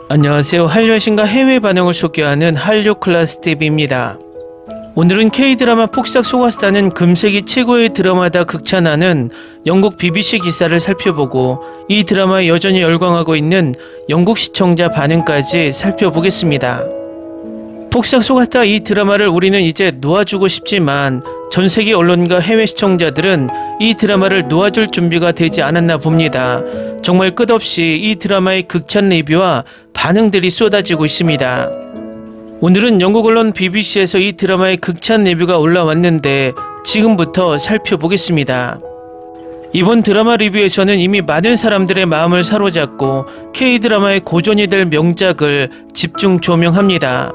안녕하세요. 한류 여신과 해외 반응을 소개하는 한류 클래스 TV입니다. 오늘은 K-드라마 폭삭 속았수다는 금세기 최고의 드라마다 극찬하는 영국 BBC 기사를 살펴보고 이 드라마에 여전히 열광하고 있는 영국 시청자 반응까지 살펴보겠습니다. 폭삭 속았수다 이 드라마를 우리는 이제 놓아주고 싶지만 전세계 언론과 해외 시청자들은 이 드라마를 놓아줄 준비가 되지 않았나 봅니다. 정말 끝없이 이 드라마의 극찬 리뷰와 반응들이 쏟아지고 있습니다. 오늘은 영국 언론 BBC에서 이 드라마의 극찬 리뷰가 올라왔는데 지금부터 살펴보겠습니다. 이번 드라마 리뷰에서는 이미 많은 사람들의 마음을 사로잡고 K-드라마의 고전이 될 명작을 집중 조명합니다.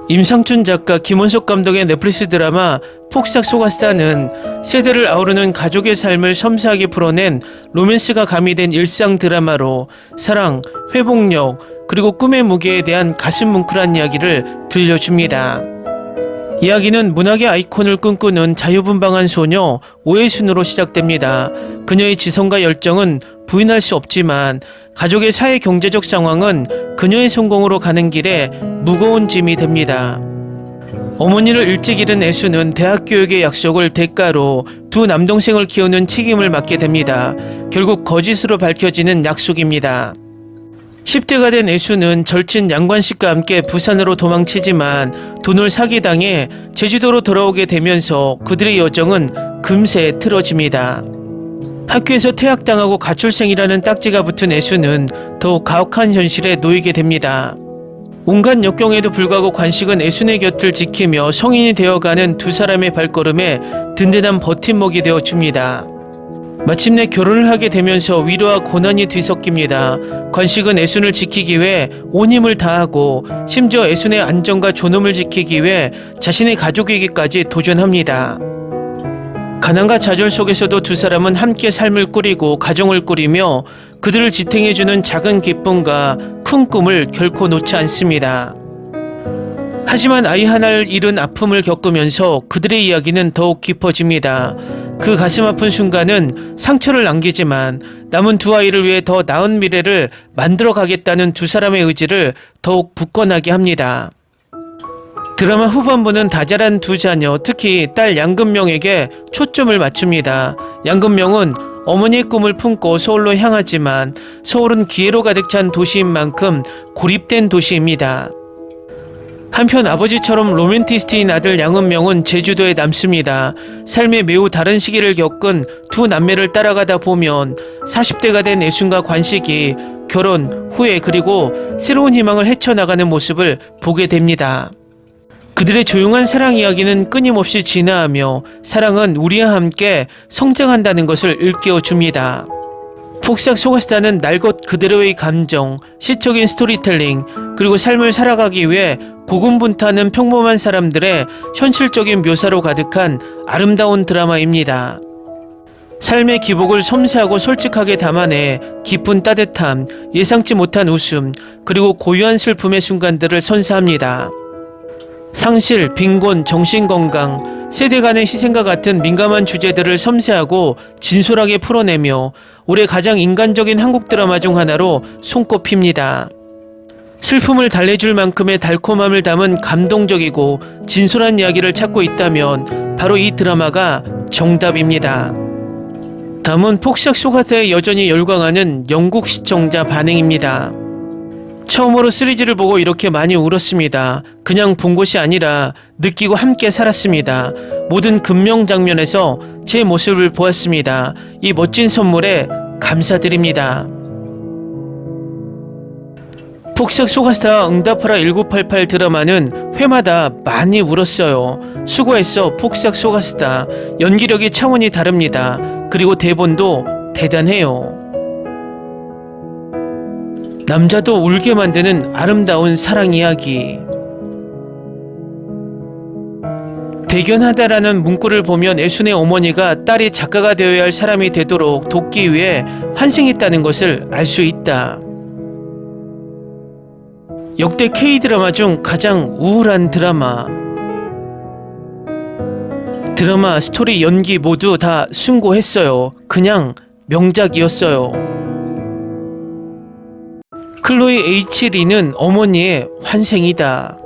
임상춘 작가, 김원석 감독의 넷플릭스 드라마 폭삭 속았수다는 세대를 아우르는 가족의 삶을 섬세하게 풀어낸 로맨스가 가미된 일상 드라마로 사랑, 회복력, 그리고 꿈의 무게에 대한 가슴 뭉클한 이야기를 들려줍니다. 이야기는 문학의 아이콘을 꿈꾸는 자유분방한 소녀 오해순으로 시작됩니다. 그녀의 지성과 열정은 부인할 수 없지만 가족의 사회 경제적 상황은 그녀의 성공으로 가는 길에 무거운 짐이 됩니다. 어머니를 일찍 잃은 애수는 대학 교육의 약속을 대가로 두 남동생을 키우는 책임을 맡게 됩니다. 결국 거짓으로 밝혀지는 약속입니다. 10대가 된 애수는 절친 양관식과 함께 부산으로 도망치지만 돈을 사기당해 제주도로 돌아오게 되면서 그들의 여정은 금세 틀어집니다. 학교에서 퇴학당하고 가출생이라는 딱지가 붙은 애수는 더욱 가혹한 현실에 놓이게 됩니다. 온갖 역경에도 불구하고 관식은 애순의 곁을 지키며 성인이 되어가는 두 사람의 발걸음에 든든한 버팀목이 되어줍니다. 마침내 결혼을 하게 되면서 위로와 고난이 뒤섞입니다. 관식은 애순을 지키기 위해 온 힘을 다하고 심지어 애순의 안전과 존엄을 지키기 위해 자신의 가족에게까지 도전합니다. 가난과 좌절 속에서도 두 사람은 함께 삶을 꾸리고 가정을 꾸리며 그들을 지탱해주는 작은 기쁨과 큰 꿈을 결코 놓지 않습니다. 하지만 아이 하나를 잃은 아픔을 겪으면서 그들의 이야기는 더욱 깊어집니다. 그 가슴 아픈 순간은 상처를 남기지만 남은 두 아이를 위해 더 나은 미래를 만들어 가겠다는 두 사람의 의지를 더욱 굳건하게 합니다. 드라마 후반부는 다자란 두 자녀, 특히 딸 양금명에게 초점을 맞춥니다. 양금명은 어머니의 꿈을 품고 서울로 향하지만 서울은 기회로 가득 찬 도시인 만큼 고립된 도시입니다. 한편 아버지처럼 로맨티스트인 아들 양은명은 제주도에 남습니다. 삶의 매우 다른 시기를 겪은 두 남매를 따라가다 보면 40대가 된 애순과 관식이 결혼, 후회 그리고 새로운 희망을 헤쳐나가는 모습을 보게 됩니다. 그들의 조용한 사랑 이야기는 끊임없이 진화하며 사랑은 우리와 함께 성장한다는 것을 일깨워줍니다. 폭삭 속았수다는 날 것 그대로의 감정, 시적인 스토리텔링, 그리고 삶을 살아가기 위해 고군분투하는 평범한 사람들의 현실적인 묘사로 가득한 아름다운 드라마입니다. 삶의 기복을 섬세하고 솔직하게 담아내 깊은 따뜻함, 예상치 못한 웃음, 그리고 고유한 슬픔의 순간들을 선사합니다. 상실, 빈곤, 정신건강, 세대 간의 희생과 같은 민감한 주제들을 섬세하고 진솔하게 풀어내며 올해 가장 인간적인 한국 드라마 중 하나로 손꼽힙니다. 슬픔을 달래줄 만큼의 달콤함을 담은 감동적이고 진솔한 이야기를 찾고 있다면 바로 이 드라마가 정답입니다. 다음은 폭삭 속았수다에 여전히 열광하는 영국 시청자 반응입니다. 처음으로 시리즈를 보고 이렇게 많이 울었습니다. 그냥 본 것이 아니라 느끼고 함께 살았습니다. 모든 금명 장면에서 제 모습을 보았습니다. 이 멋진 선물에 감사드립니다. 폭삭 속았수다 응답하라 1988 드라마는 회마다 많이 울었어요. 수고했어 폭삭 속았수다. 연기력이 차원이 다릅니다. 그리고 대본도 대단해요. 남자도 울게 만드는 아름다운 사랑 이야기. 대견하다라는 문구를 보면 애순의 어머니가 딸이 작가가 되어야 할 사람이 되도록 돕기 위해 환생했다는 것을 알 수 있다. 역대 K-드라마 중 가장 우울한 드라마. 드라마, 스토리, 연기 모두 다 숭고했어요. 그냥 명작이었어요. 클로이 H. 리는 어머니의 환생이다.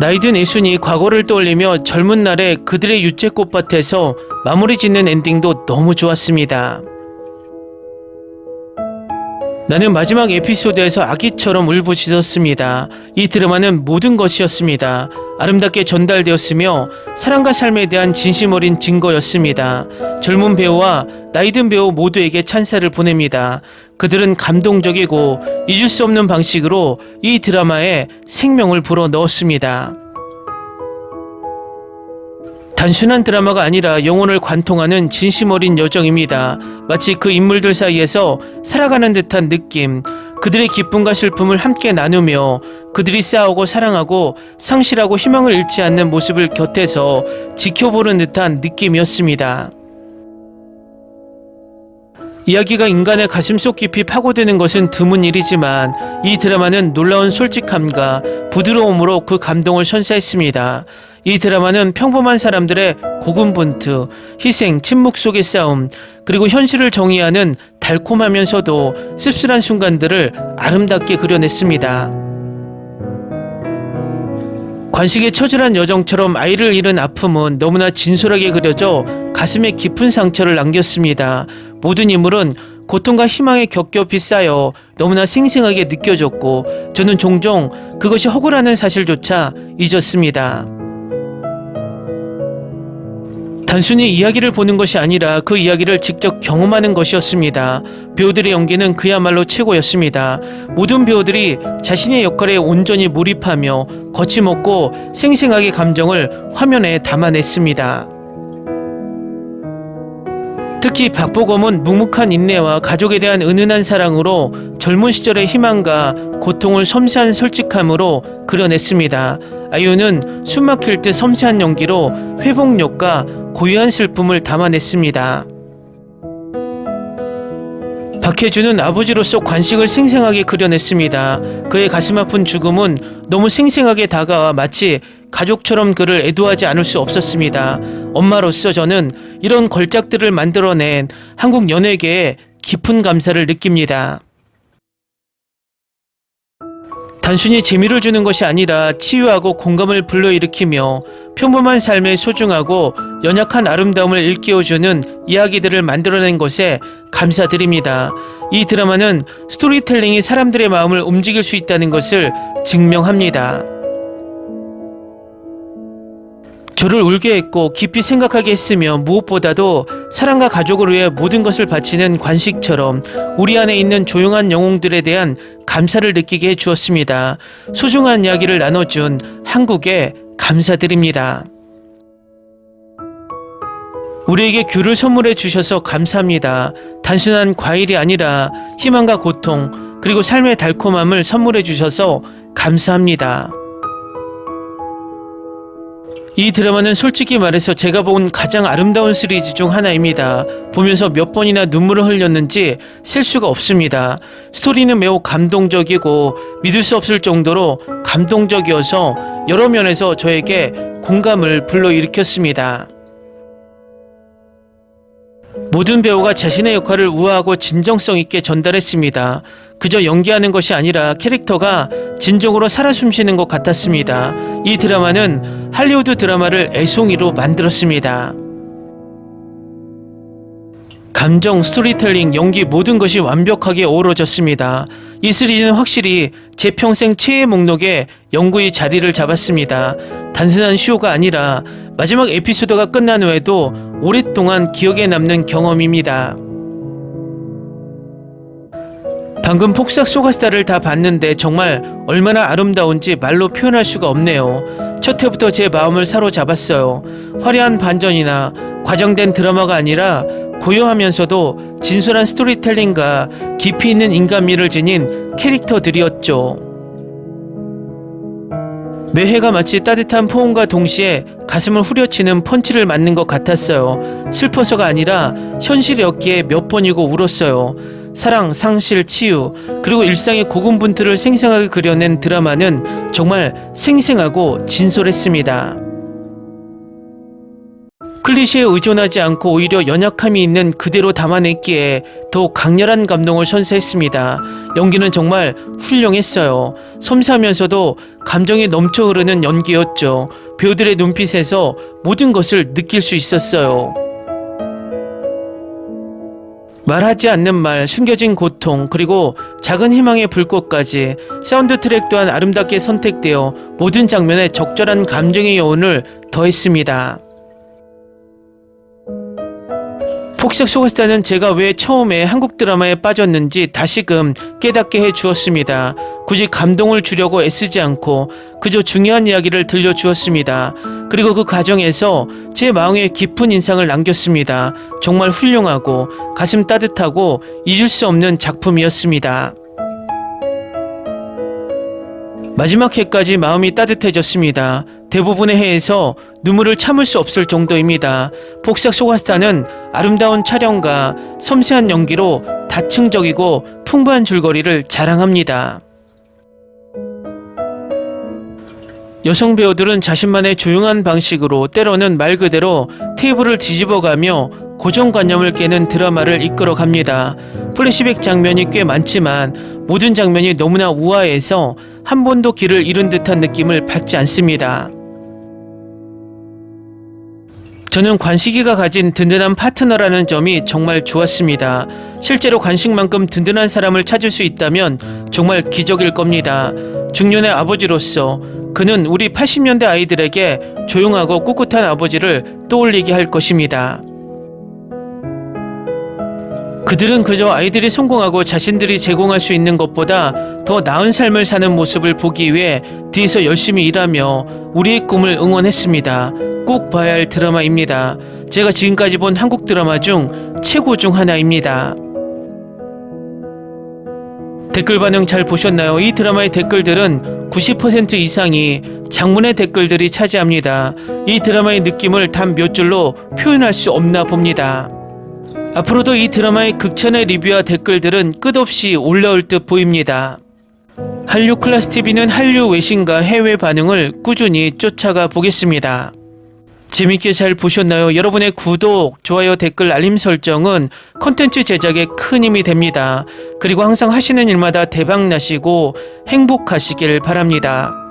나이든 애순이 과거를 떠올리며 젊은 날에 그들의 유채꽃밭에서 마무리 짓는 엔딩도 너무 좋았습니다. 나는 마지막 에피소드에서 아기처럼 울부짖었습니다. 이 드라마는 모든 것이었습니다. 아름답게 전달되었으며 사랑과 삶에 대한 진심 어린 증거였습니다. 젊은 배우와 나이든 배우 모두에게 찬사를 보냅니다. 그들은 감동적이고 잊을 수 없는 방식으로 이 드라마에 생명을 불어넣었습니다. 단순한 드라마가 아니라 영혼을 관통하는 진심 어린 여정입니다. 마치 그 인물들 사이에서 살아가는 듯한 느낌, 그들의 기쁨과 슬픔을 함께 나누며 그들이 싸우고 사랑하고 상실하고 희망을 잃지 않는 모습을 곁에서 지켜보는 듯한 느낌이었습니다. 이야기가 인간의 가슴속 깊이 파고드는 것은 드문 일이지만 이 드라마는 놀라운 솔직함과 부드러움으로 그 감동을 선사했습니다. 이 드라마는 평범한 사람들의 고군분투, 희생, 침묵 속의 싸움, 그리고 현실을 정의하는 달콤하면서도 씁쓸한 순간들을 아름답게 그려냈습니다. 관식의 처절한 여정처럼 아이를 잃은 아픔은 너무나 진솔하게 그려져 가슴에 깊은 상처를 남겼습니다. 모든 인물은 고통과 희망에 겹겹이 쌓여 너무나 생생하게 느껴졌고 저는 종종 그것이 허구라는 사실조차 잊었습니다. 단순히 이야기를 보는 것이 아니라 그 이야기를 직접 경험하는 것이었습니다. 배우들의 연기는 그야말로 최고였습니다. 모든 배우들이 자신의 역할에 온전히 몰입하며 거침없고 생생하게 감정을 화면에 담아냈습니다. 특히 박보검은 묵묵한 인내와 가족에 대한 은은한 사랑으로 젊은 시절의 희망과 고통을 섬세한 솔직함으로 그려냈습니다. 아이유는 숨막힐 듯 섬세한 연기로 회복력과 고유한 슬픔을 담아냈습니다. 박해준은 아버지로서 관식을 생생하게 그려냈습니다. 그의 가슴 아픈 죽음은 너무 생생하게 다가와 마치 가족처럼 그를 애도하지 않을 수 없었습니다. 엄마로서 저는 이런 걸작들을 만들어낸 한국 연예계에 깊은 감사를 느낍니다. 단순히 재미를 주는 것이 아니라 치유하고 공감을 불러일으키며 평범한 삶의 소중하고 연약한 아름다움을 일깨워주는 이야기들을 만들어낸 것에 감사드립니다. 이 드라마는 스토리텔링이 사람들의 마음을 움직일 수 있다는 것을 증명합니다. 저를 울게 했고 깊이 생각하게 했으며 무엇보다도 사랑과 가족을 위해 모든 것을 바치는 관식처럼 우리 안에 있는 조용한 영웅들에 대한 감사를 느끼게 해주었습니다. 소중한 이야기를 나눠준 한국에 감사드립니다. 우리에게 귤을 선물해 주셔서 감사합니다. 단순한 과일이 아니라 희망과 고통 그리고 삶의 달콤함을 선물해 주셔서 감사합니다. 이 드라마는 솔직히 말해서 제가 본 가장 아름다운 시리즈 중 하나입니다. 보면서 몇 번이나 눈물을 흘렸는지 셀 수가 없습니다. 스토리는 매우 감동적이고 믿을 수 없을 정도로 감동적이어서 여러 면에서 저에게 공감을 불러일으켰습니다. 모든 배우가 자신의 역할을 우아하고 진정성 있게 전달했습니다. 그저 연기하는 것이 아니라 캐릭터가 진정으로 살아 숨쉬는 것 같았습니다. 이 드라마는 할리우드 드라마를 애송이로 만들었습니다. 감정, 스토리텔링, 연기 모든 것이 완벽하게 어우러졌습니다. 이 시리즈는 확실히 제 평생 최애 목록에 영구히 자리를 잡았습니다. 단순한 쇼가 아니라 마지막 에피소드가 끝난 후에도 오랫동안 기억에 남는 경험입니다. 방금 폭삭 소가스타를 다 봤는데 정말 얼마나 아름다운지 말로 표현할 수가 없네요. 첫 회부터 제 마음을 사로잡았어요. 화려한 반전이나 과장된 드라마가 아니라 고요하면서도 진솔한 스토리텔링과 깊이 있는 인간미를 지닌 캐릭터들이었죠. 매회가 마치 따뜻한 포옹과 동시에 가슴을 후려치는 펀치를 맞는 것 같았어요. 슬퍼서가 아니라 현실이었기에 몇 번이고 울었어요. 사랑, 상실, 치유, 그리고 일상의 고군분투를 생생하게 그려낸 드라마는 정말 생생하고 진솔했습니다. 클리셰에 의존하지 않고 오히려 연약함이 있는 그대로 담아냈기에 더욱 강렬한 감동을 선사했습니다. 연기는 정말 훌륭했어요. 섬세하면서도 감정이 넘쳐 흐르는 연기였죠. 배우들의 눈빛에서 모든 것을 느낄 수 있었어요. 말하지 않는 말, 숨겨진 고통, 그리고 작은 희망의 불꽃까지 사운드 트랙 또한 아름답게 선택되어 모든 장면에 적절한 감정의 여운을 더했습니다. 폭삭 소가스타는 제가 왜 처음에 한국 드라마에 빠졌는지 다시금 깨닫게 해주었습니다. 굳이 감동을 주려고 애쓰지 않고 그저 중요한 이야기를 들려주었습니다. 그리고 그 과정에서 제 마음에 깊은 인상을 남겼습니다. 정말 훌륭하고 가슴 따뜻하고 잊을 수 없는 작품이었습니다. 마지막 회까지 마음이 따뜻해졌습니다. 대부분의 회에서 눈물을 참을 수 없을 정도입니다. 폭삭 소가스타는 아름다운 촬영과 섬세한 연기로 다층적이고 풍부한 줄거리를 자랑합니다. 여성 배우들은 자신만의 조용한 방식으로 때로는 말 그대로 테이블을 뒤집어가며 고정관념을 깨는 드라마를 이끌어갑니다. 플래시백 장면이 꽤 많지만 모든 장면이 너무나 우아해서 한 번도 길을 잃은 듯한 느낌을 받지 않습니다. 저는 관식이가 가진 든든한 파트너라는 점이 정말 좋았습니다. 실제로 관식만큼 든든한 사람을 찾을 수 있다면 정말 기적일 겁니다. 중년의 아버지로서 그는 우리 80년대 아이들에게 조용하고 꿋꿋한 아버지를 떠올리게 할 것입니다. 그들은 그저 아이들이 성공하고 자신들이 제공할 수 있는 것보다 더 나은 삶을 사는 모습을 보기 위해 뒤에서 열심히 일하며 우리의 꿈을 응원했습니다. 꼭 봐야 할 드라마입니다. 제가 지금까지 본 한국 드라마 중 최고 중 하나입니다. 댓글 반응 잘 보셨나요? 이 드라마의 댓글들은 90% 이상이 장문의 댓글들이 차지합니다. 이 드라마의 느낌을 단 몇 줄로 표현할 수 없나 봅니다. 앞으로도 이 드라마의 극찬의 리뷰와 댓글들은 끝없이 올라올 듯 보입니다. 한류 클래스 TV는 한류 외신과 해외 반응을 꾸준히 쫓아가 보겠습니다. 재밌게 잘 보셨나요? 여러분의 구독, 좋아요, 댓글, 알림 설정은 컨텐츠 제작에 큰 힘이 됩니다. 그리고 항상 하시는 일마다 대박 나시고 행복하시길 바랍니다.